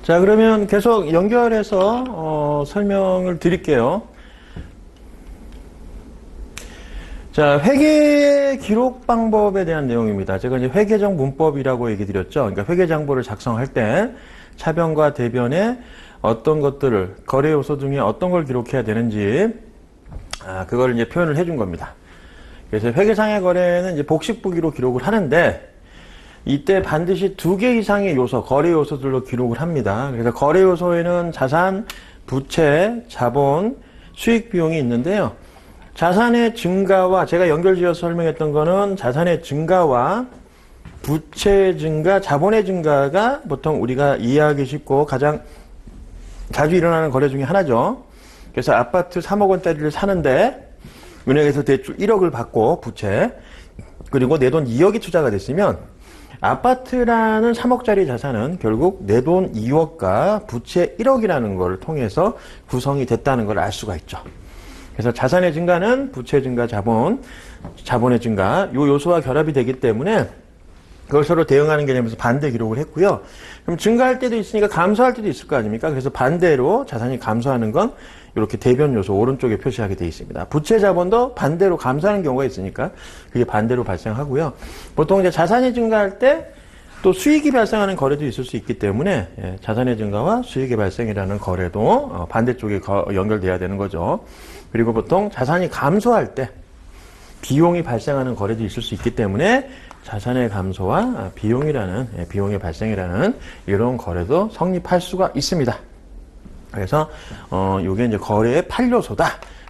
자, 그러면 계속 연결해서 설명을 드릴게요. 자, 회계 기록 방법에 대한 내용입니다. 제가 이제 회계적 문법이라고 얘기 드렸죠. 그러니까 회계장부를 작성할 때 차변과 대변에 어떤 것들을, 거래 요소 중에 어떤 걸 기록해야 되는지, 그걸 이제 표현을 해준 겁니다. 그래서 회계상의 거래는 이제 복식부기로 기록을 하는데, 이때 반드시 2개 이상의 요소, 거래 요소들로 기록을 합니다. 그래서 거래 요소에는 자산, 부채, 자본, 수익 비용이 있는데요. 자산의 증가와, 제가 연결지어서 설명했던 거는 자산의 증가와 부채 증가, 자본의 증가가 보통 우리가 이해하기 쉽고 가장 자주 일어나는 거래 중에 하나죠. 그래서 아파트 3억 원짜리를 사는데 은행에서 대출 1억을 받고 부채, 그리고 내 돈 2억이 투자가 됐으면 아파트라는 3억짜리 자산은 결국 내 돈 2억과 부채 1억이라는 걸 통해서 구성이 됐다는 걸 알 수가 있죠. 그래서 자산의 증가는 부채 증가, 자본의 증가, 요 요소와 결합이 되기 때문에 그걸 서로 대응하는 개념에서 반대 기록을 했고요. 그럼 증가할 때도 있으니까 감소할 때도 있을 거 아닙니까? 그래서 반대로 자산이 감소하는 건 이렇게 대변 요소 오른쪽에 표시하게 되어 있습니다. 부채 자본도 반대로 감소하는 경우가 있으니까 그게 반대로 발생하고요. 보통 이제 자산이 증가할 때 또 수익이 발생하는 거래도 있을 수 있기 때문에 자산의 증가와 수익의 발생이라는 거래도 반대쪽에 연결돼야 되는 거죠. 그리고 보통 자산이 감소할 때 비용이 발생하는 거래도 있을 수 있기 때문에 자산의 감소와 비용의 발생이라는 이런 거래도 성립할 수가 있습니다. 그래서 요게 이제 거래의 8요소다.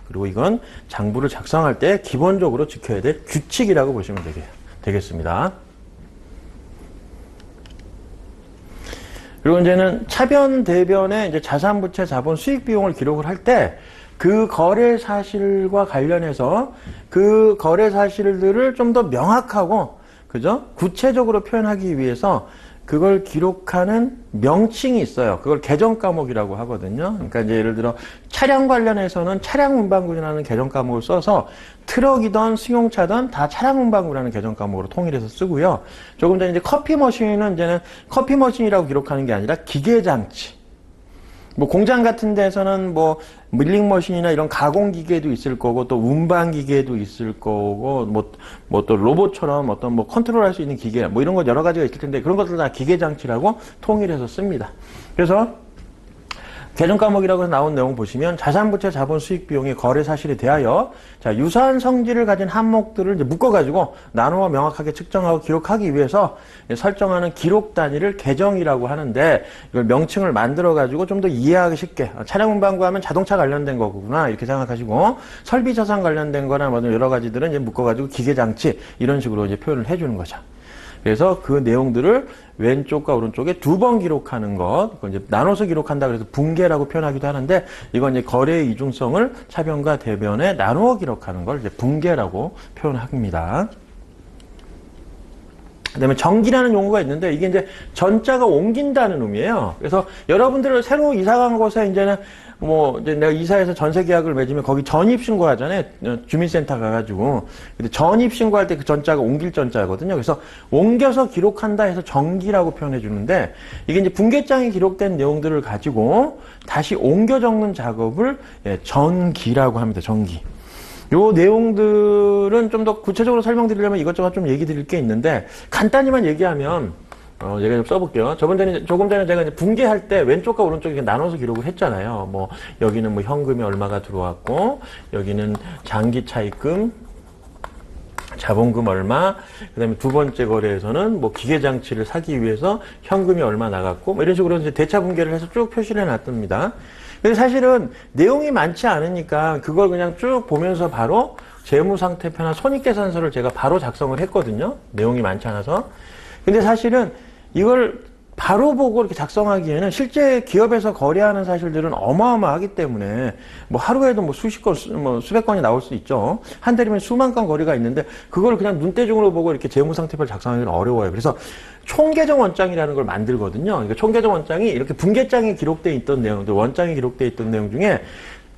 그리고 이건 장부를 작성할 때 기본적으로 지켜야 될 규칙이라고 보시면 되겠습니다. 그리고 이제는 차변, 대변에 이제 자산, 부채, 자본, 수익 비용을 기록을 할 때 그 거래 사실과 관련해서 그 거래 사실들을 좀 더 명확하고, 그죠? 구체적으로 표현하기 위해서 그걸 기록하는 명칭이 있어요. 그걸 계정 과목이라고 하거든요. 그러니까 이제 예를 들어 차량 관련해서는 차량 운반구라는 계정 과목을 써서 트럭이든 승용차든 다 차량 운반구라는 계정 과목으로 통일해서 쓰고요. 조금 전에 이제 커피 머신은 이제는 커피 머신이라고 기록하는 게 아니라 기계 장치. 뭐 공장 같은 데서는 뭐 밀링 머신이나 이런 가공 기계도 있을 거고 또 운반 기계도 있을 거고 뭐 또 로봇처럼 어떤 뭐 컨트롤할 수 있는 기계 뭐 이런 것 여러 가지가 있을 텐데 그런 것들 다 기계 장치라고 통일해서 씁니다. 그래서 계정 과목이라고 해서 나온 내용 보시면 자산, 부채, 자본, 수익, 비용의 거래 사실에 대하여 자 유사한 성질을 가진 항목들을 이제 묶어가지고 나누어 명확하게 측정하고 기록하기 위해서 설정하는 기록 단위를 계정이라고 하는데 이걸 명칭을 만들어가지고 좀 더 이해하기 쉽게 차량 운반구 하면 자동차 관련된 거구나 이렇게 생각하시고 설비 자산 관련된 거나 뭐 여러 가지들은 이제 묶어가지고 기계 장치 이런 식으로 이제 표현을 해주는 거죠. 그래서 그 내용들을 왼쪽과 오른쪽에 2번 기록하는 것, 그건 이제 나눠서 기록한다 그래서 분계라고 표현하기도 하는데, 이건 이제 거래의 이중성을 차변과 대변에 나누어 기록하는 걸 이제 분계라고 표현합니다. 그 다음에 정기라는 용어가 있는데, 이게 이제 전자가 옮긴다는 의미예요. 그래서 여러분들 새로 이사간 곳에 이제는 뭐 이제 내가 이사해서 전세 계약을 맺으면 거기 전입 신고하잖아요. 주민센터 가가지고. 근데 전입 신고할 때 그 전자가 옮길 전자거든요. 그래서 옮겨서 기록한다 해서 정기라고 표현해 주는데 이게 이제 분계장에 기록된 내용들을 가지고 다시 옮겨 적는 작업을 전기라고 합니다. 전기. 요 내용들은 좀 더 구체적으로 설명드리려면 이것저것 좀 얘기 드릴 게 있는데 간단히만 얘기하면 제가 좀 써볼게요. 조금 전에 제가 이제 분계할 때 왼쪽과 오른쪽에 나눠서 기록을 했잖아요. 뭐, 여기는 뭐 현금이 얼마가 들어왔고, 여기는 장기 차입금, 자본금 얼마, 그 다음에 두 번째 거래에서는 뭐 기계장치를 사기 위해서 현금이 얼마 나갔고, 뭐 이런 식으로 이제 대차 분계를 해서 쭉 표시를 해놨답니다. 근데 사실은 내용이 많지 않으니까 그걸 그냥 쭉 보면서 바로 재무상태표나 손익계산서를 제가 바로 작성을 했거든요. 내용이 많지 않아서. 근데 사실은 이걸 바로 보고 이렇게 작성하기에는 실제 기업에서 거래하는 사실들은 어마어마하기 때문에 뭐 하루에도 뭐 수십 건, 뭐 수백 건이 나올 수 있죠. 한 달이면 수만 건 거래가 있는데 그걸 그냥 눈대중으로 보고 이렇게 재무상태표를 작성하기는 어려워요. 그래서 총계정 원장이라는 걸 만들거든요. 그러니까 총계정 원장이 이렇게 분계장에 기록되어 있던 내용들, 원장에 기록되어 있던 내용 중에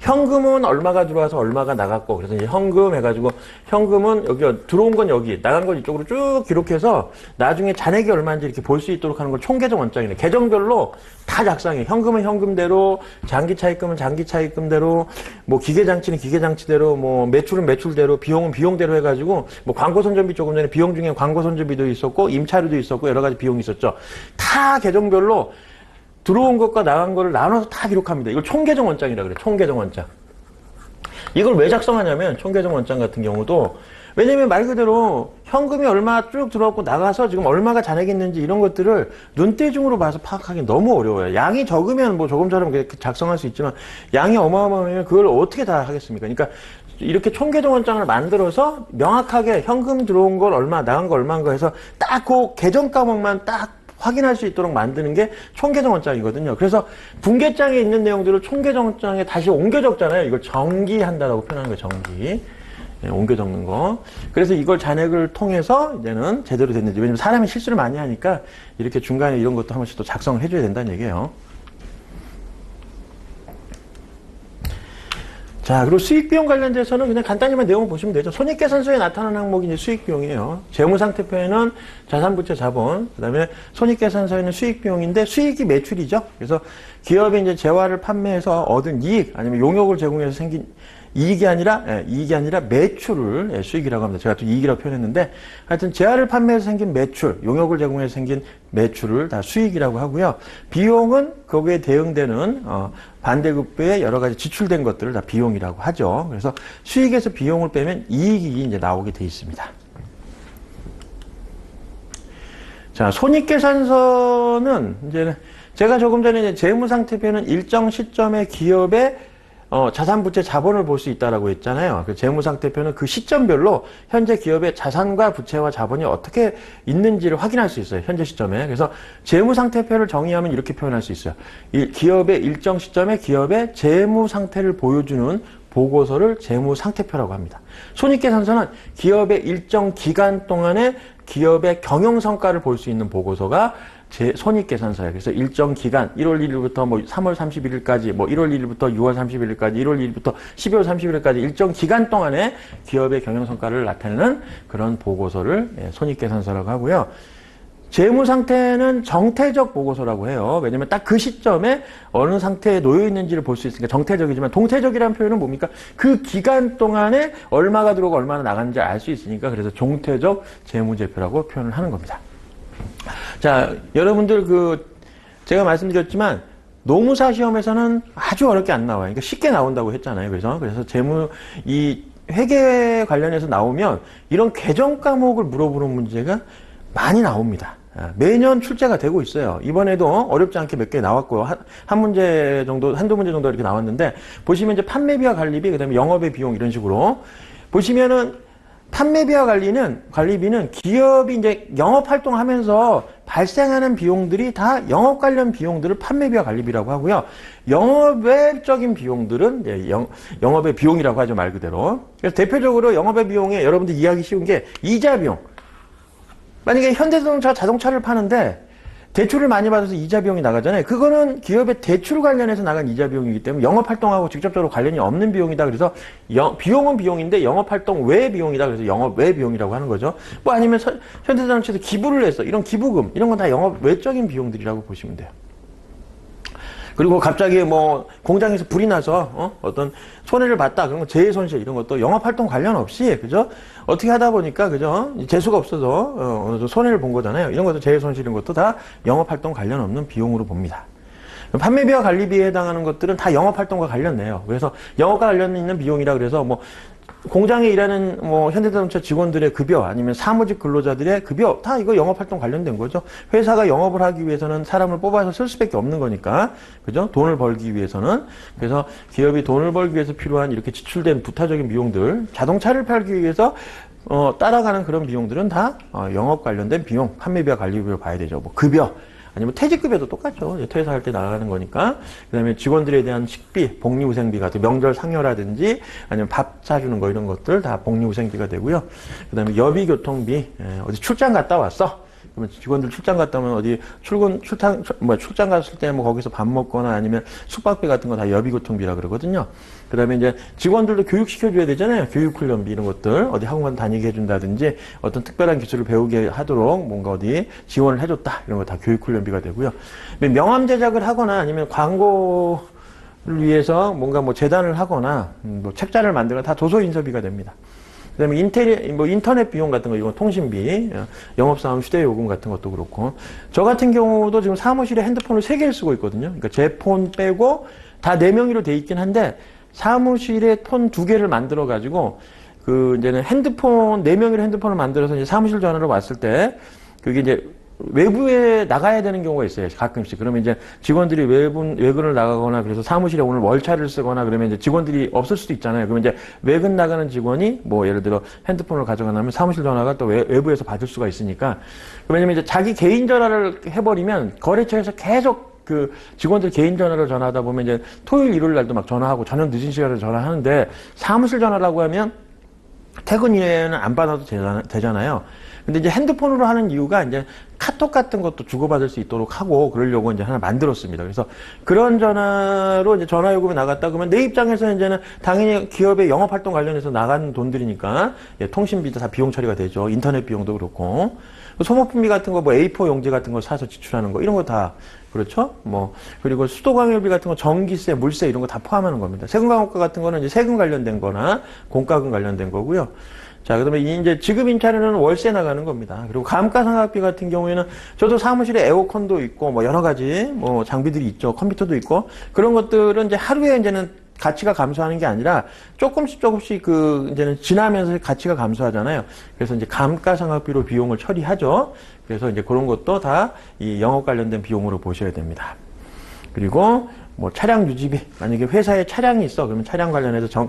현금은 얼마가 들어와서 얼마가 나갔고, 그래서 이제 현금 해가지고, 현금은 여기, 들어온 건 여기, 나간 건 이쪽으로 쭉 기록해서, 나중에 잔액이 얼마인지 이렇게 볼 수 있도록 하는 걸 총계정 원장이네. 계정별로 다 작성해. 현금은 현금대로, 장기차입금은 장기차입금대로, 뭐 기계장치는 기계장치대로, 뭐 매출은 매출대로, 비용은 비용대로 해가지고, 뭐 광고선전비 조금 전에 비용 중에 광고선전비도 있었고, 임차료도 있었고, 여러 가지 비용이 있었죠. 다 계정별로, 들어온 것과 나간 거를 나눠서 다 기록합니다. 이걸 총계정 원장이라 그래. 총계정 원장. 이걸 왜 작성하냐면 총계정 원장 같은 경우도 왜냐면 말 그대로 현금이 얼마 쭉 들어왔고 나가서 지금 얼마가 잔액이 있는지 이런 것들을 눈대중으로 봐서 파악하기 너무 어려워요. 양이 적으면 뭐 조금처럼 작성할 수 있지만 양이 어마어마하면 그걸 어떻게 다 하겠습니까? 그러니까 이렇게 총계정 원장을 만들어서 명확하게 현금 들어온 걸 얼마, 나간 거 얼마인가 해서 딱 그 계정 과목만 딱 확인할 수 있도록 만드는 게 총계정 원장이거든요. 그래서 분계장에 있는 내용들을 총계정 원장에 다시 옮겨 적잖아요. 이걸 정기한다라고 표현하는 거예요. 정기. 네, 옮겨 적는 거. 그래서 이걸 잔액을 통해서 이제는 제대로 됐는지. 왜냐면 사람이 실수를 많이 하니까 이렇게 중간에 이런 것도 한 번씩 또 작성을 해줘야 된다는 얘기예요. 자, 그리고 수익비용 관련돼서는 그냥 간단히만 내용을 보시면 되죠. 손익계산서에 나타나는 항목이 이제 수익비용이에요. 재무상태표에는 자산부채 자본, 그 다음에 손익계산서에는 수익비용인데 수익이 매출이죠. 그래서 기업이 이제 재화를 판매해서 얻은 이익, 아니면 용역을 제공해서 생긴 이익이 아니라 매출을 수익이라고 합니다. 제가 또 이익이라고 표현했는데 하여튼 재화를 판매해서 생긴 매출, 용역을 제공해서 생긴 매출을 다 수익이라고 하고요. 비용은 거기에 대응되는 반대급부에 여러 가지 지출된 것들을 다 비용이라고 하죠. 그래서 수익에서 비용을 빼면 이익이 이제 나오게 돼 있습니다. 자, 손익계산서는 이제 제가 조금 전에 이제 재무상태표는 일정 시점에 기업의 자산부채 자본을 볼 수 있다라고 했잖아요. 그 재무상태표는 그 시점별로 현재 기업의 자산과 부채와 자본이 어떻게 있는지를 확인할 수 있어요. 현재 시점에. 그래서 재무상태표를 정의하면 이렇게 표현할 수 있어요. 기업의 일정 시점에 기업의 재무상태를 보여주는 보고서를 재무상태표라고 합니다. 손익계산서는 기업의 일정 기간 동안에 기업의 경영성과를 볼 수 있는 보고서가 손익계산서예요. 그래서 일정 기간, 1월 1일부터 뭐 3월 31일까지, 뭐 1월 1일부터 6월 31일까지, 1월 1일부터 12월 31일까지 일정 기간 동안에 기업의 경영성과를 나타내는 그런 보고서를 손익계산서라고 하고요. 재무상태는 정태적 보고서라고 해요. 왜냐면 딱 그 시점에 어느 상태에 놓여 있는지를 볼 수 있으니까 정태적이지만 동태적이라는 표현은 뭡니까? 그 기간 동안에 얼마가 들어오고 얼마나 나갔는지 알 수 있으니까 그래서 종태적 재무제표라고 표현을 하는 겁니다. 자, 여러분들 제가 말씀드렸지만 노무사 시험에서는 아주 어렵게 안 나와요. 그러니까 쉽게 나온다고 했잖아요. 그래서 이 회계 관련해서 나오면 이런 계정 과목을 물어보는 문제가 많이 나옵니다. 매년 출제가 되고 있어요. 이번에도 어렵지 않게 몇 개 나왔고요. 한두 문제 정도 이렇게 나왔는데, 보시면 이제 판매비와 관리비, 그 다음에 영업의 비용 이런 식으로. 보시면은 판매비와 관리비는 기업이 이제 영업활동 하면서 발생하는 비용들이 다 영업 관련 비용들을 판매비와 관리비라고 하고요. 영업 외적인 비용들은 이제 영업의 비용이라고 하죠, 말 그대로. 그래서 대표적으로 영업의 비용에 여러분들 이해하기 쉬운 게 이자 비용. 만약에 현대자동차 자동차를 파는데 대출을 많이 받아서 이자 비용이 나가잖아요. 그거는 기업의 대출 관련해서 나간 이자 비용이기 때문에 영업활동하고 직접적으로 관련이 없는 비용이다. 그래서 비용은 비용인데 영업활동 외 비용이다. 그래서 영업 외 비용이라고 하는 거죠. 뭐 아니면 현대자동차에서 기부를 해서 이런 기부금 이런 건 다 영업 외적인 비용들이라고 보시면 돼요. 그리고 갑자기 뭐 공장에서 불이 나서 어떤 손해를 봤다. 그런 거 재해 손실 이런 것도 영업 활동 관련 없이 그죠? 어떻게 하다 보니까 그죠? 재수가 없어서 손해를 본 거잖아요. 이런 것도 재해 손실 이런 것도 다 영업 활동 관련 없는 비용으로 봅니다. 판매비와 관리비에 해당하는 것들은 다 영업 활동과 관련돼요. 그래서 영업과 관련 있는 비용이라 그래서 뭐 공장에 일하는 뭐 현대자동차 직원들의 급여 아니면 사무직 근로자들의 급여 다 이거 영업활동 관련된 거죠. 회사가 영업을 하기 위해서는 사람을 뽑아서 쓸 수밖에 없는 거니까 그죠? 돈을 벌기 위해서는. 그래서 기업이 돈을 벌기 위해서 필요한 이렇게 지출된 부타적인 비용들, 자동차를 팔기 위해서 따라가는 그런 비용들은 다 영업 관련된 비용, 판매비와 관리비로 봐야 되죠. 뭐 급여 아니면 퇴직급여도 똑같죠. 퇴사할 때 나가는 거니까. 그 다음에 직원들에 대한 식비, 복리후생비 같은 명절 상여라든지 아니면 밥 사주는 거 이런 것들 다 복리후생비가 되고요. 그 다음에 여비교통비, 어디 출장 갔다 왔어. 그러면 직원들 출장 갔다 오면 어디 출장 갔을 때 뭐 거기서 밥 먹거나 아니면 숙박비 같은 거 다 여비교통비라 그러거든요. 그 다음에 이제 직원들도 교육시켜줘야 되잖아요. 교육훈련비 이런 것들. 어디 학원 다니게 해준다든지 어떤 특별한 기술을 배우게 하도록 뭔가 어디 지원을 해줬다. 이런 거 다 교육훈련비가 되고요. 명함 제작을 하거나 아니면 광고를 위해서 뭔가 뭐 재단을 하거나 뭐 책자를 만들거나 다 도서인서비가 됩니다. 그 다음에 인터넷 비용 같은 거, 이건 통신비, 영업사원 휴대요금 같은 것도 그렇고. 저 같은 경우도 지금 사무실에 핸드폰을 3개를 쓰고 있거든요. 그러니까 제 폰 빼고 다 내 명의로 돼 있긴 한데, 사무실에 폰 2개를 만들어가지고, 이제는 내 명의로 핸드폰을 만들어서 이제 사무실 전화로 왔을 때, 그게 이제 외부에 나가야 되는 경우가 있어요. 가끔씩. 그러면 이제 직원들이 외근을 나가거나 그래서 사무실에 오늘 월차를 쓰거나 그러면 이제 직원들이 없을 수도 있잖아요. 그러면 이제 외근 나가는 직원이 뭐 예를 들어 핸드폰을 가져가면 사무실 전화가 또 외부에서 받을 수가 있으니까. 왜냐면 이제 자기 개인 전화를 해버리면 거래처에서 계속 직원들 개인 전화를 전화하다 보면 이제 토요일, 일요일 날도 막 전화하고 저녁 늦은 시간에 전화하는데 사무실 전화라고 하면 퇴근 이후에는 안 받아도 되잖아요. 근데 이제 핸드폰으로 하는 이유가 이제 카톡 같은 것도 주고받을 수 있도록 하고 그러려고 이제 하나 만들었습니다. 그래서 그런 전화로 이제 전화 요금이 나갔다 그러면 내 입장에서 이제는 당연히 기업의 영업 활동 관련해서 나간 돈들이니까 통신비도 다 비용 처리가 되죠. 인터넷 비용도 그렇고. 소모품비 같은 거 뭐 A4 용지 같은 거 사서 지출하는 거 이런 거 다 그렇죠? 그리고 수도광열비 같은 거 전기세, 물세 이런 거 다 포함하는 겁니다. 세금광고가 같은 거는 이제 세금 관련된 거나 공과금 관련된 거고요. 자, 그 다음에 이제 지급 임차료는 월세 나가는 겁니다. 그리고 감가상각비 같은 경우에는 저도 사무실에 에어컨도 있고 뭐 여러 가지 뭐 장비들이 있죠. 컴퓨터도 있고 그런 것들은 이제 하루에 이제는 가치가 감소하는 게 아니라 조금씩 이제는 지나면서 가치가 감소하잖아요. 그래서 이제 감가상각비로 비용을 처리하죠. 그래서 이제 그런 것도 다 이 영업 관련된 비용으로 보셔야 됩니다. 그리고 뭐 차량 유지비, 만약에 회사에 차량이 있어 그러면 차량 관련해서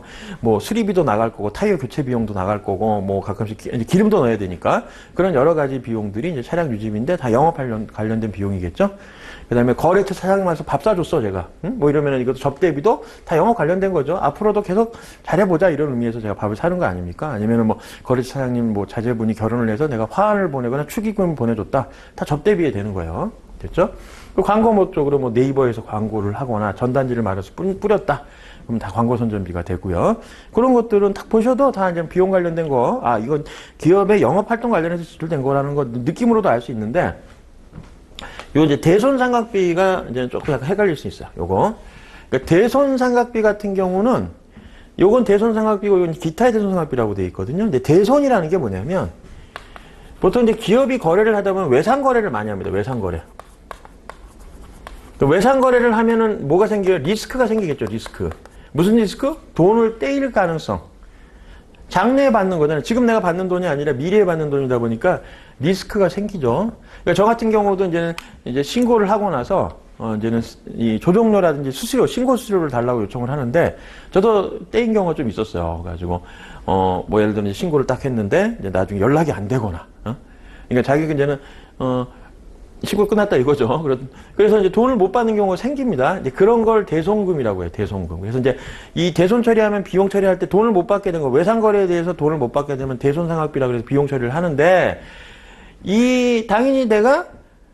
수리비도 나갈 거고 타이어 교체 비용도 나갈 거고 뭐 가끔씩 기름도 넣어야 되니까 그런 여러 가지 비용들이 이제 차량 유지비인데 다 영업 관련된 비용이겠죠. 그 다음에 거래처 사장님 와서 밥 사줬어 제가 뭐 이러면 이것도 접대비도 다 영업 관련된 거죠. 앞으로도 계속 잘해보자 이런 의미에서 제가 밥을 사는 거 아닙니까? 아니면은 뭐 거래처 사장님 뭐 자제분이 결혼을 해서 내가 화환을 보내거나 축의금 보내줬다 다 접대비에 되는 거예요. 됐죠? 그 광고 쪽으로 네이버에서 광고를 하거나 전단지를 말아서 뿌렸다. 그럼 다 광고 선전비가 되고요. 그런 것들은 딱 보셔도 다 이제 비용 관련된 거, 이건 기업의 영업 활동 관련해서 지출된 거라는 거 느낌으로도 알 수 있는데, 요 이제 대손상각비가 이제 조금 약간 헷갈릴 수 있어요. 요거. 그러니까 대손상각비 같은 경우는, 요건 대손상각비고, 이건 기타의 대손상각비라고 되어 있거든요. 근데 대손이라는 게 뭐냐면, 보통 이제 기업이 거래를 하다 보면 외상거래를 많이 합니다. 외상거래. 외상거래를 하면은 뭐가 생겨요? 리스크가 생기겠죠, 리스크. 무슨 리스크? 돈을 떼일 가능성. 장래에 받는 거잖아요. 지금 내가 받는 돈이 아니라 미래에 받는 돈이다 보니까 리스크가 생기죠. 그러니까 저 같은 경우도 이제 신고를 하고 나서, 이제는 이 조정료라든지 신고 수수료를 달라고 요청을 하는데, 저도 떼인 경우가 좀 있었어요. 그래가지고, 뭐 예를 들면 이제 신고를 딱 했는데, 이제 나중에 연락이 안 되거나, 그러니까 자기가 이제는, 신고 끝났다 이거죠. 그래서 이제 돈을 못 받는 경우가 생깁니다. 이제 그런 걸 대손금이라고 해요. 대손금. 그래서 이제 이 대손 처리하면 비용 처리할 때 돈을 못 받게 된 거, 외상거래에 대해서 돈을 못 받게 되면 대손상각비라고 해서 비용 처리를 하는데, 당연히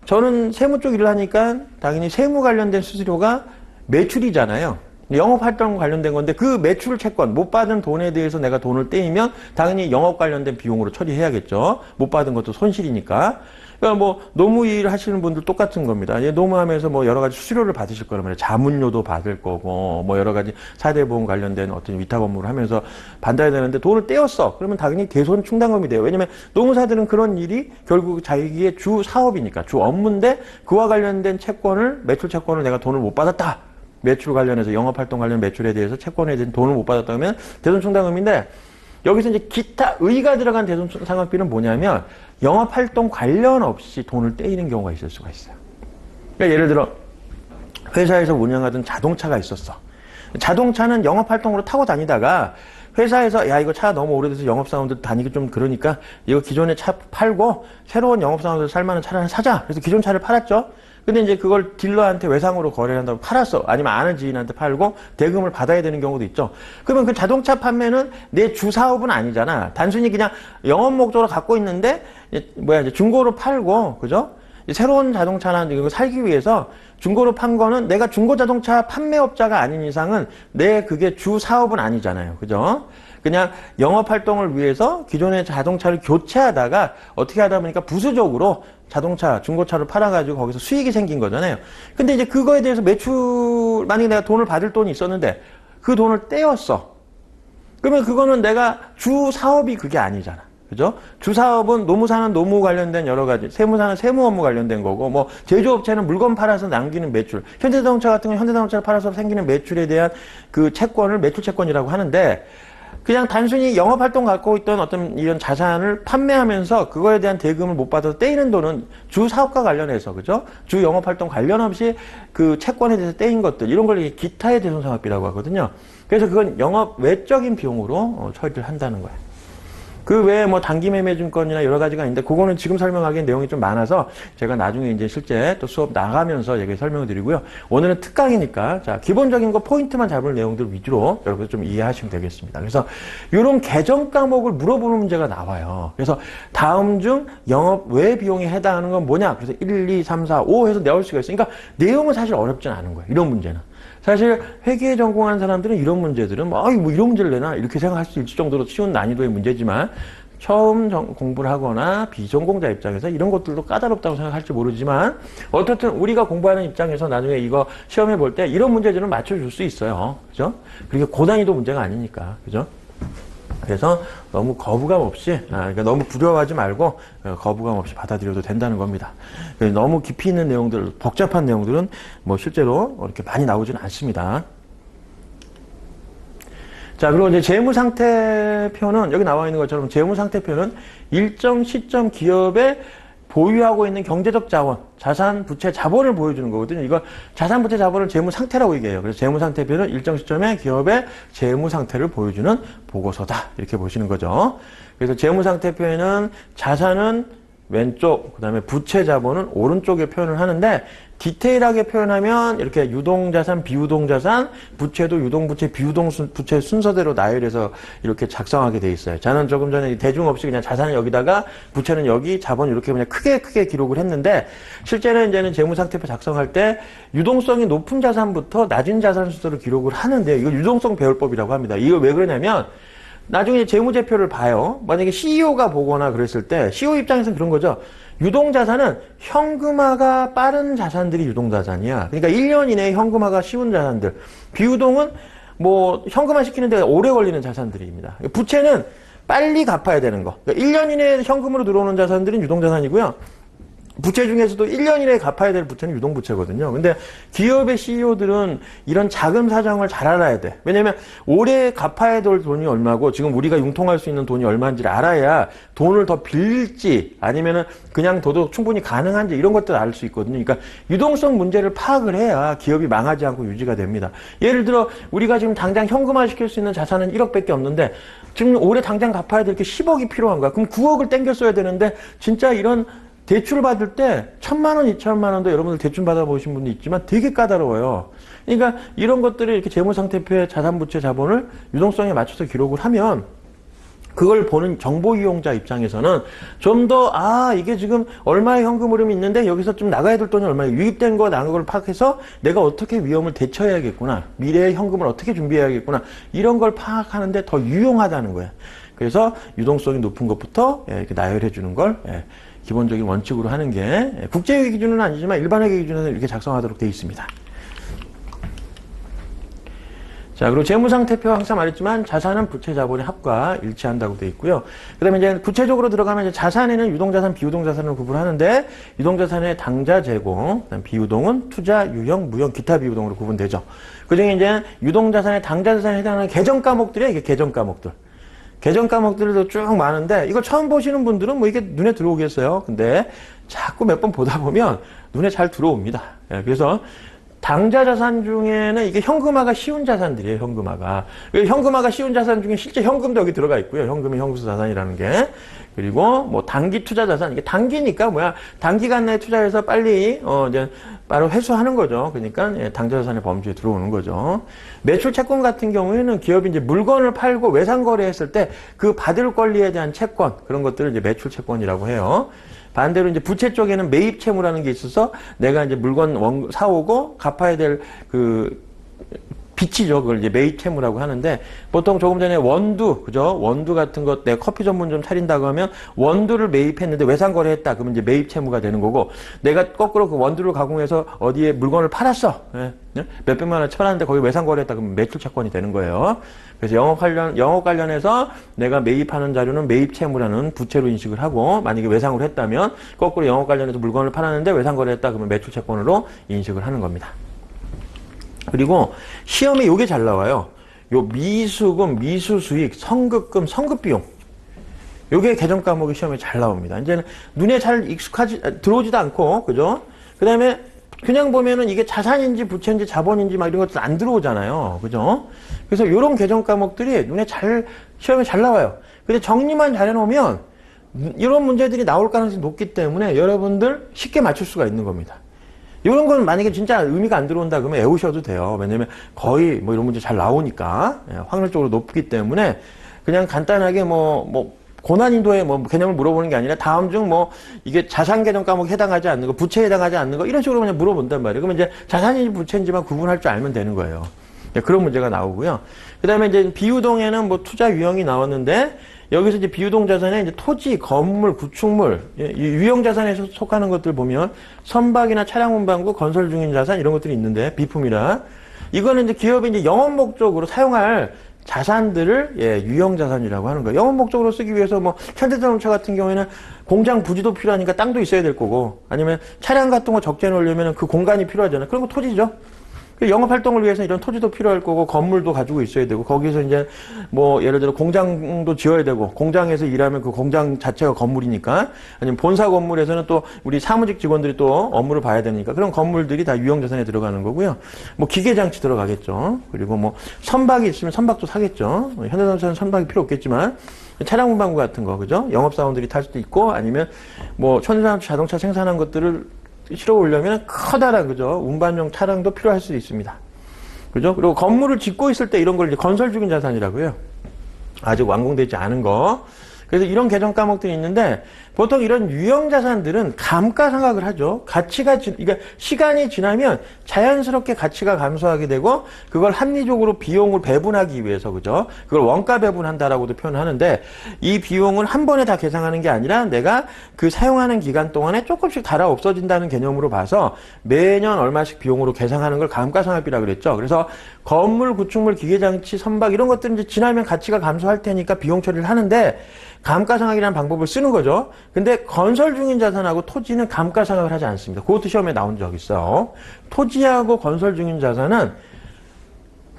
저는 세무 쪽 일을 하니까 당연히 세무 관련된 수수료가 매출이잖아요. 영업활동 관련된 건데 그 매출 채권, 못 받은 돈에 대해서 내가 돈을 떼이면 당연히 영업 관련된 비용으로 처리해야겠죠. 못 받은 것도 손실이니까. 그러니까 뭐 노무 일 하시는 분들 똑같은 겁니다. 노무하면서 뭐 여러 가지 수수료를 받으실 거란 말이에요. 자문료도 받을 거고 뭐 여러 가지 사대보험 관련된 어떤 위탁 업무를 하면서 받아야 되는데 돈을 떼었어. 그러면 당연히 대손 충당금이 돼요. 왜냐면 노무사들은 그런 일이 결국 자기의 주 사업이니까 주 업무인데 그와 관련된 매출 채권을 내가 돈을 못 받았다. 매출 관련해서 영업활동 관련 매출에 대해서 채권에 대한 돈을 못 받았다면 대손 충당금인데 여기서 이제 기타 의가 들어간 대손상각비는 뭐냐면 영업활동 관련 없이 돈을 떼이는 경우가 있을 수가 있어요. 그러니까 예를 들어 회사에서 운영하던 자동차가 있었어. 자동차는 영업활동으로 타고 다니다가 회사에서 야 이거 차 너무 오래돼서 영업사원들 다니기 좀 그러니까 이거 기존의 차 팔고 새로운 영업사원들 살만한 차를 하나 사자. 그래서 기존 차를 팔았죠. 근데 이제 그걸 딜러한테 외상으로 거래를 한다고 팔았어. 아니면 아는 지인한테 팔고 대금을 받아야 되는 경우도 있죠. 그러면 그 자동차 판매는 내 주 사업은 아니잖아. 단순히 그냥 영업 목적으로 갖고 있는데 이제 중고로 팔고, 그죠? 새로운 자동차나 이거 살기 위해서 중고로 판 거는 내가 중고 자동차 판매업자가 아닌 이상은 내 그게 주 사업은 아니잖아요. 그죠? 그냥 영업 활동을 위해서 기존의 자동차를 교체하다가 어떻게 하다 보니까 부수적으로 자동차, 중고차를 팔아가지고 거기서 수익이 생긴 거잖아요. 근데 이제 그거에 대해서 매출, 만약에 내가 돈을 받을 돈이 있었는데 그 돈을 떼었어. 그러면 그거는 내가 주 사업이 그게 아니잖아. 그죠? 주 사업은 노무사는 노무 관련된 여러 가지, 세무사는 세무 업무 관련된 거고, 뭐, 제조업체는 물건 팔아서 남기는 매출, 현대자동차 같은 경우는 현대자동차를 팔아서 생기는 매출에 대한 그 채권을 매출 채권이라고 하는데, 그냥 단순히 영업활동 갖고 있던 어떤 이런 자산을 판매하면서 그거에 대한 대금을 못 받아서 떼이는 돈은 주 사업과 관련해서, 그죠? 주 영업활동 관련 없이 그 채권에 대해서 떼인 것들, 이런 걸 기타의 대손상업비라고 하거든요. 그래서 그건 영업 외적인 비용으로 처리를 한다는 거예요. 그 외에 뭐 단기 매매 증권이나 여러 가지가 있는데 그거는 지금 설명하기엔 내용이 좀 많아서 제가 나중에 이제 실제 또 수업 나가면서 얘기 설명을 드리고요. 오늘은 특강이니까 자, 기본적인 거 포인트만 잡을 내용들 위주로 여러분들 좀 이해하시면 되겠습니다. 그래서 이런 계정 과목을 물어보는 문제가 나와요. 그래서 다음 중 영업 외 비용에 해당하는 건 뭐냐? 그래서 1, 2, 3, 4, 5 해서 나올 수가 있어요. 그러니까 내용은 사실 어렵진 않은 거예요. 이런 문제는. 사실 회계에 전공하는 사람들은 이런 문제들은 뭐 이런 문제를 내나 이렇게 생각할 수 있을 정도로 쉬운 난이도의 문제지만 처음 공부를 하거나 비전공자 입장에서 이런 것들도 까다롭다고 생각할지 모르지만 어떻든 우리가 공부하는 입장에서 나중에 이거 시험해 볼 때 이런 문제들은 맞춰줄 수 있어요. 그죠? 그렇게 고난이도 문제가 아니니까. 그죠? 그래서 너무 거부감 없이, 그러니까 너무 두려워하지 말고 거부감 없이 받아들여도 된다는 겁니다. 너무 깊이 있는 내용들, 복잡한 내용들은 뭐 실제로 이렇게 많이 나오지는 않습니다. 자, 그리고 이제 재무상태표는 여기 나와 있는 것처럼 재무상태표는 일정 시점 기업의 보유하고 있는 경제적 자원, 자산, 부채, 자본을 보여주는 거거든요. 이거 자산, 부채, 자본을 재무상태라고 얘기해요. 그래서 재무상태표는 일정 시점에 기업의 재무상태를 보여주는 보고서다. 이렇게 보시는 거죠. 그래서 재무상태표에는 자산은 왼쪽, 그 다음에 부채, 자본은 오른쪽에 표현을 하는데 디테일하게 표현하면 이렇게 유동자산, 비유동자산, 부채도 유동부채, 비유동부채 순서대로 나열해서 이렇게 작성하게 돼 있어요. 저는 조금 전에 대중 없이 그냥 자산은 여기다가 부채는 여기, 자본 이렇게 그냥 크게 기록을 했는데 실제는 이제는 재무상태표 작성할 때 유동성이 높은 자산부터 낮은 자산 순서로 기록을 하는데 이거 유동성 배열법이라고 합니다. 이거 왜 그러냐면 나중에 재무제표를 봐요. 만약에 CEO가 보거나 그랬을 때 CEO 입장에서는 그런 거죠. 유동자산은 현금화가 빠른 자산들이 유동자산이야. 그러니까 1년 이내에 현금화가 쉬운 자산들. 비유동은 뭐 현금화 시키는 데 오래 걸리는 자산들입니다. 부채는 빨리 갚아야 되는 거. 그러니까 1년 이내에 현금으로 들어오는 자산들은 유동자산이고요. 부채 중에서도 1년 이내에 갚아야 될 부채는 유동부채거든요. 근데 기업의 CEO들은 이런 자금 사정을 잘 알아야 돼. 왜냐면 올해 갚아야 될 돈이 얼마고 지금 우리가 융통할 수 있는 돈이 얼마인지를 알아야 돈을 더 빌릴지 아니면은 그냥 둬도 충분히 가능한지 이런 것들을 알 수 있거든요. 그러니까 유동성 문제를 파악을 해야 기업이 망하지 않고 유지가 됩니다. 예를 들어 우리가 지금 당장 현금화 시킬 수 있는 자산은 1억밖에 없는데 지금 올해 당장 갚아야 될 게 10억이 필요한 거야. 그럼 9억을 땡겨 써야 되는데 진짜 이런 대출 받을 때 1,000만 원, 2,000만 원도 여러분들 대출 받아보신 분도 있지만 되게 까다로워요. 그러니까 이런 것들을 이렇게 재무상태표에 자산부채 자본을 유동성에 맞춰서 기록을 하면 그걸 보는 정보 이용자 입장에서는 좀 더 이게 지금 얼마의 현금 흐름이 있는데 여기서 좀 나가야 될 돈이 얼마에 유입된 거 나간 걸 파악해서 내가 어떻게 위험을 대처해야겠구나. 미래의 현금을 어떻게 준비해야겠구나. 이런 걸 파악하는데 더 유용하다는 거예요. 그래서 유동성이 높은 것부터 이렇게 나열해 주는 걸 기본적인 원칙으로 하는 게 국제회계 기준은 아니지만 일반회계 기준에서 이렇게 작성하도록 되어 있습니다. 자, 그리고 재무상태표 항상 말했지만 자산은 부채 자본의 합과 일치한다고 되어 있고요. 그 다음에 이제 구체적으로 들어가면 이제 자산에는 유동자산, 비유동자산을 구분하는데 유동자산의 당좌, 제공, 비유동은 투자, 유형, 무형, 기타 비유동으로 구분되죠. 그 중에 이제 유동자산의 당좌자산에 해당하는 계정 과목들이에요. 이게 계정 과목들. 계정 과목들도 쭉 많은데 이거 처음 보시는 분들은 뭐 이게 눈에 들어오겠어요. 근데 자꾸 몇 번 보다 보면 눈에 잘 들어옵니다. 그래서 당좌 자산 중에는 이게 현금화가 쉬운 자산들이에요, 현금화가. 현금화가 쉬운 자산 중에 실제 현금도 여기 들어가 있고요. 현금이 형수 자산이라는 게. 그리고 뭐 단기 투자 자산, 이게 단기니까 뭐야, 단기간 내에 투자해서 빨리 이제 바로 회수하는 거죠. 그러니까 당좌 자산의 범주에 들어오는 거죠. 매출 채권 같은 경우에는 기업이 이제 물건을 팔고 외상 거래했을 때 그 받을 권리에 대한 채권, 그런 것들을 이제 매출 채권이라고 해요. 반대로 이제 부채 쪽에는 매입 채무라는 게 있어서 내가 이제 물건 사오고 갚아야 될 그 빚이죠. 그걸 이제 매입 채무라고 하는데, 보통 조금 전에 원두, 그죠? 원두 같은 것, 내가 커피 전문점 차린다고 하면 원두를 매입했는데 외상 거래했다. 그러면 이제 매입 채무가 되는 거고, 내가 거꾸로 그 원두를 가공해서 어디에 물건을 팔았어. 몇백만 원 팔았는데 거기 외상 거래했다. 그러면 매출 채권이 되는 거예요. 그래서 영업 관련해서 내가 매입하는 자료는 매입 채무라는 부채로 인식을 하고, 만약에 외상으로 했다면 거꾸로 영업 관련해서 물건을 팔았는데 외상 거래했다. 그러면 매출 채권으로 인식을 하는 겁니다. 그리고 시험에 요게 잘 나와요. 요 미수금, 미수수익, 성급금, 성급비용. 요게 개정 과목이 시험에 잘 나옵니다. 이제는 눈에 잘 들어오지도 않고, 그죠? 그 다음에 그냥 보면은 이게 자산인지 부채인지 자본인지 막 이런 것들 안 들어오잖아요. 그죠? 그래서 요런 개정 과목들이 눈에 시험에 잘 나와요. 근데 정리만 잘 해놓으면 이런 문제들이 나올 가능성이 높기 때문에 여러분들 쉽게 맞출 수가 있는 겁니다. 이런 건 만약에 진짜 의미가 안 들어온다 그러면 애우셔도 돼요. 왜냐면 거의 뭐 이런 문제 잘 나오니까 확률적으로 높기 때문에 그냥 간단하게 고난인도의 개념을 물어보는 게 아니라 다음 중 이게 자산 개정 과목에 해당하지 않는 거, 부채에 해당하지 않는 거 이런 식으로 그냥 물어본단 말이에요. 그러면 이제 자산인지 부채인지만 구분할 줄 알면 되는 거예요. 그런 문제가 나오고요. 그 다음에 이제 비유동에는 투자 유형이 나왔는데 여기서 이제 비유동 자산에 이제 토지, 건물, 구축물, 유형 자산에 속하는 것들 보면 선박이나 차량 운반구, 건설 중인 자산 이런 것들이 있는데 비품이라 이거는 이제 기업이 이제 영업 목적으로 사용할 자산들을 유형 자산이라고 하는 거예요. 영업 목적으로 쓰기 위해서 현대자동차 같은 경우에는 공장 부지도 필요하니까 땅도 있어야 될 거고 아니면 차량 같은 거 적재 놓으려면 그 공간이 필요하잖아요. 그런 거 토지죠. 영업 활동을 위해서 이런 토지도 필요할 거고 건물도 가지고 있어야 되고 거기서 이제 예를 들어 공장도 지어야 되고 공장에서 일하면 그 공장 자체가 건물이니까 아니면 본사 건물에서는 또 우리 사무직 직원들이 또 업무를 봐야 되니까 그런 건물들이 다 유형자산에 들어가는 거고요. 기계장치 들어가겠죠. 그리고 선박이 있으면 선박도 사겠죠. 현대자동차는 선박이 필요 없겠지만 차량 운반구 같은 거 그죠? 영업사원들이 탈 수도 있고 아니면 현대자동차 자동차 생산한 것들을 실어 오려면 커다란 그죠 운반용 차량도 필요할 수 있습니다. 그죠? 그리고 건물을 짓고 있을 때 이런 걸 이제 건설 중인 자산이라고요. 아직 완공되지 않은 거. 그래서 이런 개정 과목들이 있는데 보통 이런 유형 자산들은 감가상각을 하죠. 그러니까 시간이 지나면 자연스럽게 가치가 감소하게 되고 그걸 합리적으로 비용을 배분하기 위해서 그죠? 그걸 원가 배분한다라고도 표현하는데 이 비용을 한 번에 다 계산하는 게 아니라 내가 그 사용하는 기간 동안에 조금씩 달아 없어진다는 개념으로 봐서 매년 얼마씩 비용으로 계산하는 걸 감가상각비라고 그랬죠. 그래서 건물, 구축물, 기계장치, 선박 이런 것들은 이제 지나면 가치가 감소할 테니까 비용 처리를 하는데 감가상각이라는 방법을 쓰는 거죠. 근데 건설 중인 자산하고 토지는 감가상각을 하지 않습니다. 그것도 시험에 나온 적 있어요. 토지하고 건설 중인 자산은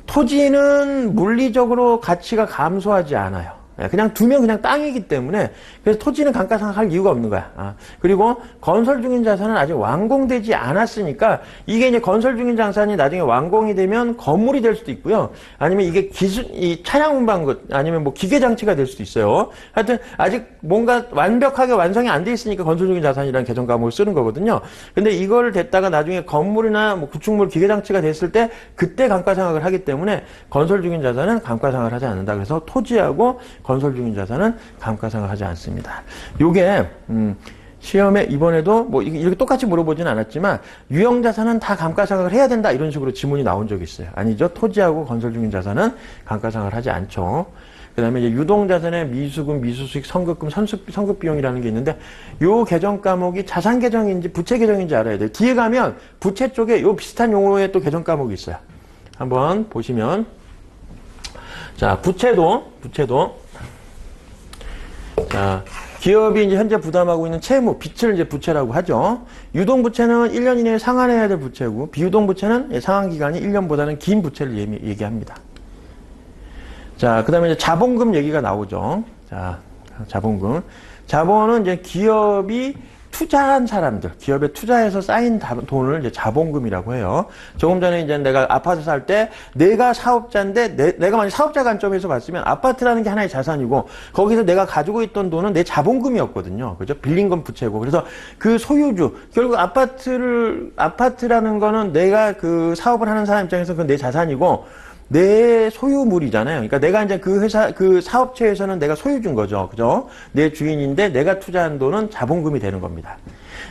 토지는 물리적으로 가치가 감소하지 않아요. 그냥 두면 그냥 땅이기 때문에 그래서 토지는 감가상각할 이유가 없는 거야. 그리고 건설 중인 자산은 아직 완공되지 않았으니까 이게 이제 건설 중인 자산이 나중에 완공이 되면 건물이 될 수도 있고요. 아니면 이게 이 차량 운반구 아니면 기계 장치가 될 수도 있어요. 하여튼 아직 뭔가 완벽하게 완성이 안 돼 있으니까 건설 중인 자산이라는 개정 과목을 쓰는 거거든요. 근데 이거를 됐다가 나중에 건물이나 구축물 기계 장치가 됐을 때 그때 감가상각을 하기 때문에 건설 중인 자산은 감가상각을 하지 않는다. 그래서 토지하고 건설 중인 자산은 감가상각을 하지 않습니다. 요게 시험에 이번에도 이렇게 똑같이 물어보지는 않았지만 유형 자산은 다 감가상각을 해야 된다 이런 식으로 지문이 나온 적이 있어요. 아니죠. 토지하고 건설 중인 자산은 감가상각을 하지 않죠. 그 다음에 이제 유동자산의 미수금, 미수수익, 성급금, 성급비용이라는 게 있는데 요 개정 과목이 자산 개정인지 부채 개정인지 알아야 돼요. 뒤에 가면 부채 쪽에 요 비슷한 용어의 또 개정 과목이 있어요. 한번 보시면 자 부채도 자, 기업이 이제 현재 부담하고 있는 채무, 빚을 이제 부채라고 하죠. 유동 부채는 1년 이내에 상환해야 될 부채고, 비유동 부채는 상환 기간이 1년보다는 긴 부채를 얘기합니다. 자, 그 다음에 이제 자본금 얘기가 나오죠. 자, 자본금. 자본은 이제 기업이 투자한 사람들, 기업에 투자해서 쌓인 돈을 이제 자본금이라고 해요. 조금 전에 이제 내가 아파트 살 때 내가 사업자인데 내가 만약 사업자 관점에서 봤으면 아파트라는 게 하나의 자산이고 거기서 내가 가지고 있던 돈은 내 자본금이었거든요. 그죠? 빌린 건 부채고. 그래서 그 소유주, 결국 아파트라는 거는 내가 그 사업을 하는 사람 입장에서 그건 내 자산이고 내 소유물이잖아요. 그러니까 내가 이제 그 회사, 그 사업체에서는 내가 소유주인 거죠. 그죠? 내 주인인데 내가 투자한 돈은 자본금이 되는 겁니다.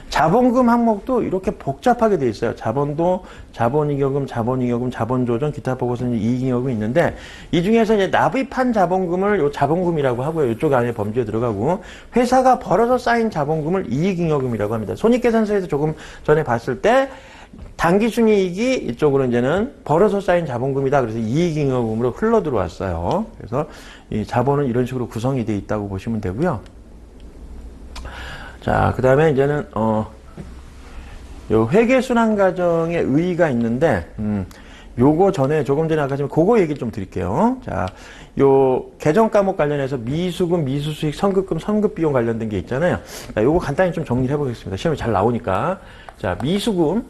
자본금 항목도 이렇게 복잡하게 돼 있어요. 자본도 자본잉여금, 자본잉여금, 자본조정, 기타 보고서는 이익잉여금이 있는데 이 중에서 이제 납입한 자본금을 요 자본금이라고 하고요. 이쪽 안에 범주에 들어가고 회사가 벌어서 쌓인 자본금을 이익잉여금이라고 합니다. 손익계산서에서 조금 전에 봤을 때 당기순이익이 이쪽으로 이제는 벌어서 쌓인 자본금이다. 그래서 이익잉여금으로 흘러 들어왔어요. 그래서 이 자본은 이런 식으로 구성이 되어 있다고 보시면 되고요. 자, 그 다음에 이제는 요 회계순환 과정의 의의가 있는데 요거 전에 조금 전에 아까 좀 그거 얘기 좀 드릴게요. 자, 요 개정 과목 관련해서 미수금, 미수수익, 선급금, 선급비용 관련된 게 있잖아요. 자, 요거 간단히 좀 정리를 해보겠습니다. 시험에 잘 나오니까. 자, 미수금,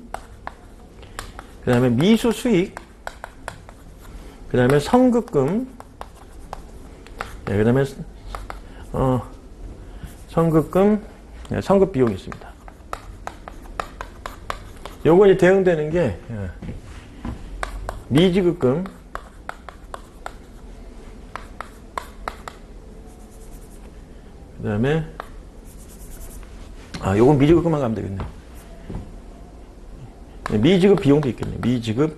그 다음에 미수수익, 그 다음에 선급금, 네, 그 다음에 선급금, 네, 선급비용이 있습니다. 요거 이제 대응되는 게 미지급금, 그 다음에 요건 미지급금만 가면 되겠네요. 미지급 비용도 있겠네요. 미지급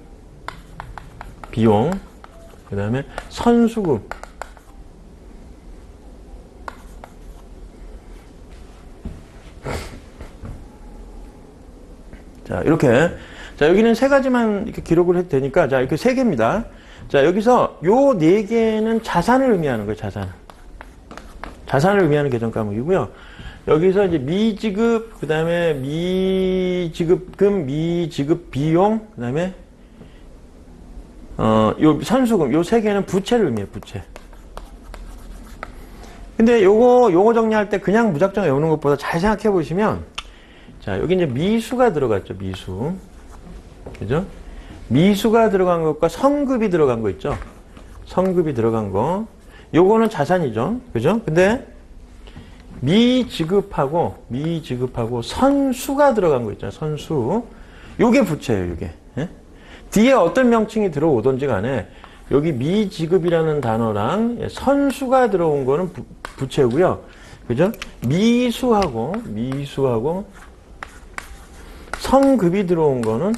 비용, 그 다음에 선수금, 자, 이렇게. 자, 여기는 세 가지만 이렇게 기록을 해도 되니까, 자, 이렇게 세 개입니다. 자, 여기서 요 네 개는 자산을 의미하는 거예요, 자산. 자산을 의미하는 개정 과목이고요. 여기서 이제 미지급, 그 다음에 미지급금, 미지급 비용, 그 다음에, 요 선수금, 요 세 개는 부채를 의미해요, 부채. 근데 요거 정리할 때 그냥 무작정 외우는 것보다 잘 생각해 보시면, 자, 여기 이제 미수가 들어갔죠, 미수. 그죠? 미수가 들어간 것과 선급이 들어간 거 있죠? 선급이 들어간 거. 요거는 자산이죠. 그죠? 근데, 미지급하고 선수가 들어간 거 있잖아요. 선수. 요게 부채예요, 요게. 예? 뒤에 어떤 명칭이 들어오든지 간에 여기 미지급이라는 단어랑 선수가 들어온 거는 부채고요. 그죠? 미수하고 선급이 들어온 거는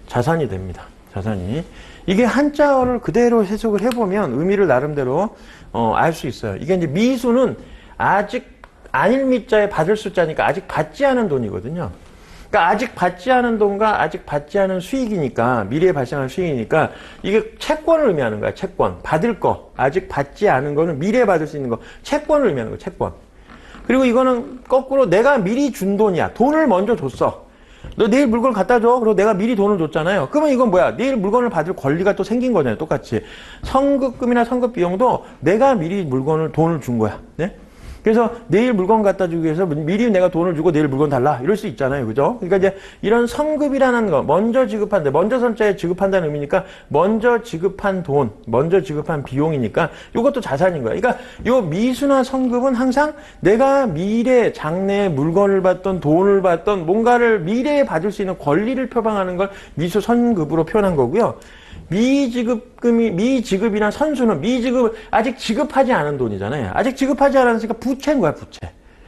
자산이 됩니다. 자산이. 이게 한자어를 그대로 해석을 해보면 의미를 나름대로 알 수 있어요. 이게 이제 미수는 아직 아닐 미자에 받을 숫자니까 아직 받지 않은 돈이거든요. 그러니까 아직 받지 않은 돈과 아직 받지 않은 수익이니까, 미래에 발생할 수익이니까 이게 채권을 의미하는 거야. 채권. 받을 거. 아직 받지 않은 거는 미래에 받을 수 있는 거. 채권을 의미하는 거야. 채권. 그리고 이거는 거꾸로 내가 미리 준 돈이야. 돈을 먼저 줬어. 너 내일 물건을 갖다 줘. 그리고 내가 미리 돈을 줬잖아요. 그러면 이건 뭐야? 내일 물건을 받을 권리가 또 생긴 거잖아요. 똑같이. 선급금이나 선급비용도 내가 미리 돈을 준 거야. 네? 그래서 내일 물건 갖다 주기 위해서 미리 내가 돈을 주고 내일 물건 달라. 이럴 수 있잖아요. 그죠? 그러니까 이제 이런 선급이라는 거, 먼저 지급한데, 먼저 선자에 지급한다는 의미니까, 먼저 지급한 돈, 먼저 지급한 비용이니까, 이것도 자산인 거야. 그러니까 요 미수나 선급은 항상 내가 미래, 장래에 물건을 받던, 돈을 받던, 뭔가를 미래에 받을 수 있는 권리를 표방하는 걸 미수, 선급으로 표현한 거고요. 미지급이나 선수는 미지급, 아직 지급하지 않은 돈이잖아요. 아직 지급하지 않았으니까 부채인 거야, 부채.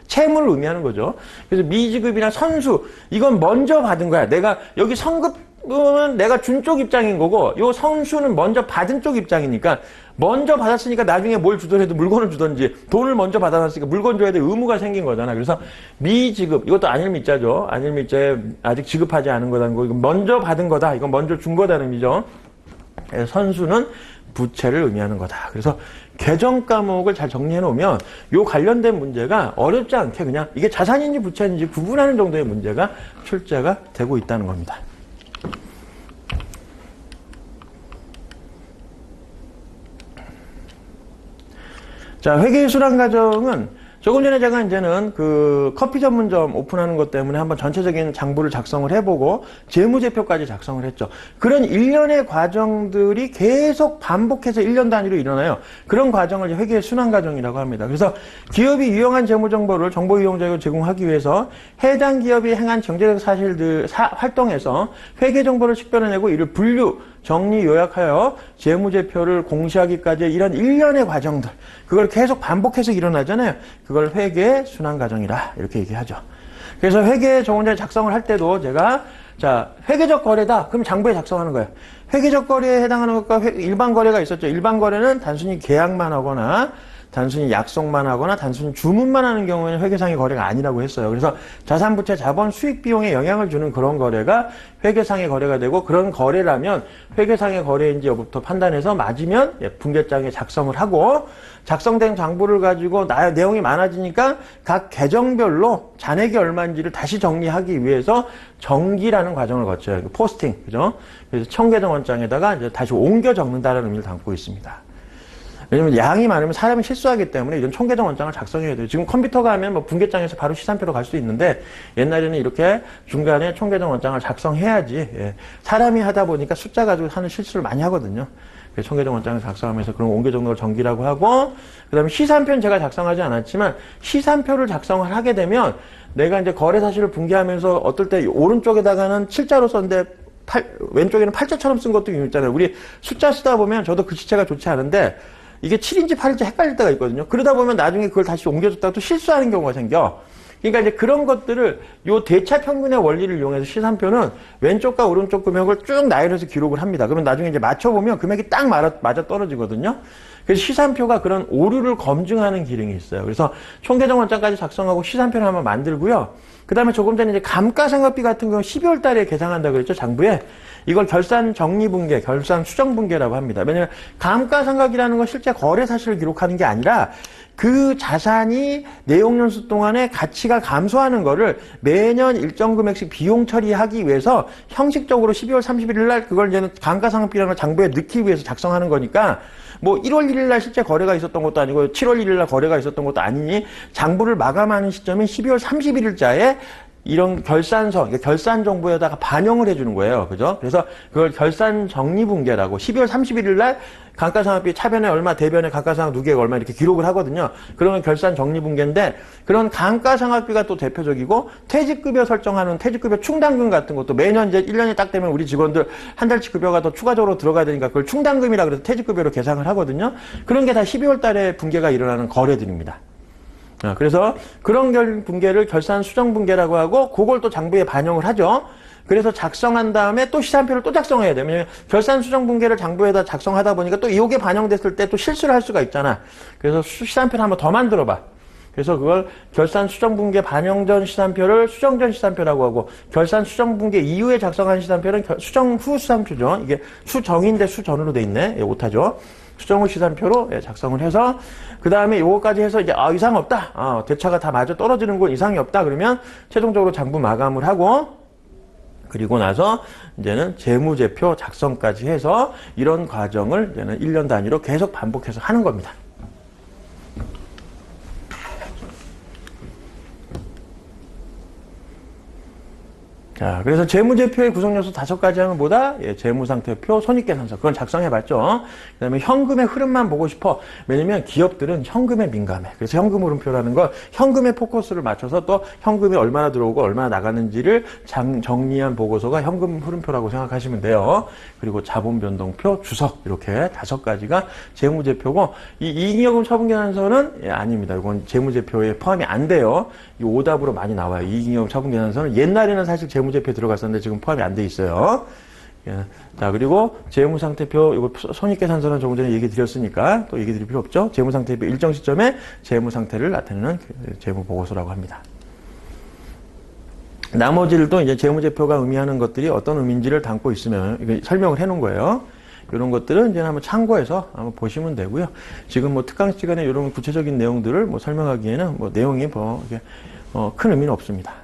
채무를 의미하는 거죠. 그래서 미지급이나 선수, 이건 먼저 받은 거야. 내가, 여기 선급은 내가 준 쪽 입장인 거고, 요 선수는 먼저 받은 쪽 입장이니까, 먼저 받았으니까 나중에 뭘 주더라도 물건을 주든지, 돈을 먼저 받아놨으니까 물건 줘야 될 의무가 생긴 거잖아. 그래서 미지급, 이것도 안일미자죠. 안일미자에 아직 지급하지 않은 거다는 거, 이건 먼저 받은 거다. 이건 먼저 준 거다는 의미죠. 선수는 부채를 의미하는 거다. 그래서 개정 과목을 잘 정리해 놓으면 요 관련된 문제가 어렵지 않게 그냥 이게 자산인지 부채인지 구분하는 정도의 문제가 출제가 되고 있다는 겁니다. 자, 회계순환 과정은 조금 전에 제가 이제는 그 커피 전문점 오픈하는 것 때문에 한번 전체적인 장부를 작성을 해보고 재무제표까지 작성을 했죠. 그런 일련의 과정들이 계속 반복해서 1년 단위로 일어나요. 그런 과정을 회계의 순환 과정이라고 합니다. 그래서 기업이 유용한 재무정보를 정보 이용자에게 제공하기 위해서 해당 기업이 행한 경제적 사실들 활동에서 회계 정보를 식별해내고 이를 분류, 정리, 요약하여 재무제표를 공시하기까지 이런 일련의 과정들, 그걸 계속 반복해서 일어나잖아요. 그걸 회계 순환 과정이라 이렇게 얘기하죠. 그래서 회계 정원자 작성을 할 때도 제가 자 회계적 거래다. 그럼 장부에 작성하는 거예요. 회계적 거래에 해당하는 것과 일반 거래가 있었죠. 일반 거래는 단순히 계약만 하거나 단순히 약속만 하거나 단순히 주문만 하는 경우에는 회계상의 거래가 아니라고 했어요. 그래서 자산부채 자본 수익 비용에 영향을 주는 그런 거래가 회계상의 거래가 되고, 그런 거래라면 회계상의 거래인지 여부터 판단해서 맞으면 분계장에 작성을 하고, 작성된 장부를 가지고 내용이 많아지니까 각 계정별로 잔액이 얼마인지를 다시 정리하기 위해서 정기라는 과정을 거쳐요. 포스팅, 그죠? 그래서 청계정 원장에다가 이제 다시 옮겨 적는다는 의미를 담고 있습니다. 왜냐면 양이 많으면 사람이 실수하기 때문에 이런 총계정 원장을 작성해야 돼요. 지금 컴퓨터가 하면 뭐 분계장에서 바로 시산표로 갈 수 있는데, 옛날에는 이렇게 중간에 총계정 원장을 작성해야지, 예. 사람이 하다 보니까 숫자 가지고 하는 실수를 많이 하거든요. 그래서 총계정 원장을 작성하면서 그런 옮겨 적는 걸 정기라고 하고, 그 다음에 시산표는 제가 작성하지 않았지만, 시산표를 작성을 하게 되면 내가 이제 거래 사실을 분개하면서 어떨 때 오른쪽에다가는 7자로 썼는데 왼쪽에는 8자처럼 쓴 것도 있잖아요. 우리 숫자 쓰다 보면 저도 글씨체가 좋지 않은데 이게 7인지 8인지 헷갈릴 때가 있거든요. 그러다 보면 나중에 그걸 다시 옮겨줬다가 또 실수하는 경우가 생겨. 그러니까 이제 그런 것들을 요 대차 평균의 원리를 이용해서 시산표는 왼쪽과 오른쪽 금액을 쭉 나열해서 기록을 합니다. 그러면 나중에 이제 맞춰보면 금액이 딱 맞아 떨어지거든요. 그래서 시산표가 그런 오류를 검증하는 기능이 있어요. 그래서 총계정 원장까지 작성하고 시산표를 한번 만들고요. 그 다음에 조금 전에 이제 감가상각비 같은 경우 12월 달에 계상한다 그랬죠, 장부에. 이걸 결산 정리분계, 결산 수정분계라고 합니다. 왜냐하면 감가상각이라는 건 실제 거래 사실을 기록하는 게 아니라 그 자산이 내용연수 동안에 가치가 감소하는 거를 매년 일정 금액씩 비용 처리하기 위해서 형식적으로 12월 31일 날 그걸 이제는 감가상각비라는 걸 장부에 넣기 위해서 작성하는 거니까, 뭐 1월 1일 날 실제 거래가 있었던 것도 아니고 7월 1일 날 거래가 있었던 것도 아니니 장부를 마감하는 시점인 12월 31일자에 이런 결산서, 결산 정보에다가 반영을 해주는 거예요. 그죠? 그래서 그걸 결산 정리분계라고 12월 31일 날 감가상각비 차변에 얼마, 대변에 감가상각 누계가 얼마 이렇게 기록을 하거든요. 그러면 결산 정리분계인데, 그런 감가상각비가 또 대표적이고, 퇴직급여 설정하는 퇴직급여 충당금 같은 것도 매년 이제 1년이 딱 되면 우리 직원들 한 달치 급여가 더 추가적으로 들어가야 되니까 그걸 충당금이라 그래서 퇴직급여로 계상을 하거든요. 그런 게 다 12월 달에 분계가 일어나는 거래들입니다. 그래서 그런 분계를 결산 수정 분계라고 하고, 그걸 또 장부에 반영을 하죠. 그래서 작성한 다음에 또 시산표를 또 작성해야 돼요. 왜냐면 결산 수정 분계를 장부에다 작성하다 보니까 또 이게 반영됐을 때 또 실수를 할 수가 있잖아. 그래서 시산표를 한번 더 만들어 봐. 그래서 그걸 결산 수정 분계 반영 전 시산표를 수정 전 시산표라고 하고, 결산 수정 분계 이후에 작성한 시산표는 수정 후 시산표죠. 이게 수정인데 수전으로 돼 있네. 예, 오타죠. 수정 후 시산표로 작성을 해서, 그 다음에 요거까지 해서 이제 이상 없다, 대차가 다 맞아 떨어지는 건 이상이 없다 그러면 최종적으로 장부 마감을 하고, 그리고 나서 이제는 재무제표 작성까지 해서 이런 과정을 이제는 1년 단위로 계속 반복해서 하는 겁니다. 자, 그래서 재무제표의 구성요소 5가지 하면 뭐다? 예, 재무상태표, 손익계산서. 그건 작성해봤죠. 그 다음에 현금의 흐름만 보고 싶어. 왜냐면 기업들은 현금에 민감해. 그래서 현금 흐름표라는 건 현금에 포커스를 맞춰서 또 현금이 얼마나 들어오고 얼마나 나가는지를 정리한 보고서가 현금 흐름표라고 생각하시면 돼요. 그리고 자본변동표, 주석. 이렇게 5가지가 재무제표고, 이 이익잉여금 처분계산서는 예, 아닙니다. 이건 재무제표에 포함이 안 돼요. 이 오답으로 많이 나와요. 이익잉여금 처분계산서는 옛날에는 사실 재무제표에 들어갔었는데 지금 포함이 안 돼 있어요. 예. 자, 그리고 재무상태표, 이거 손익계산서는 조금 전에 얘기 드렸으니까 또 얘기 드릴 필요 없죠. 재무상태표 일정 시점에 재무상태를 나타내는 재무보고서라고 합니다. 나머지를 또 이제 재무제표가 의미하는 것들이 어떤 의미인지를 담고 있으면 이거 설명을 해 놓은 거예요. 이런 것들은 이제 한번 참고해서 한번 보시면 되고요. 지금 뭐 특강 시간에 이런 구체적인 내용들을 뭐 설명하기에는 뭐 내용이 뭐 큰 의미는 없습니다.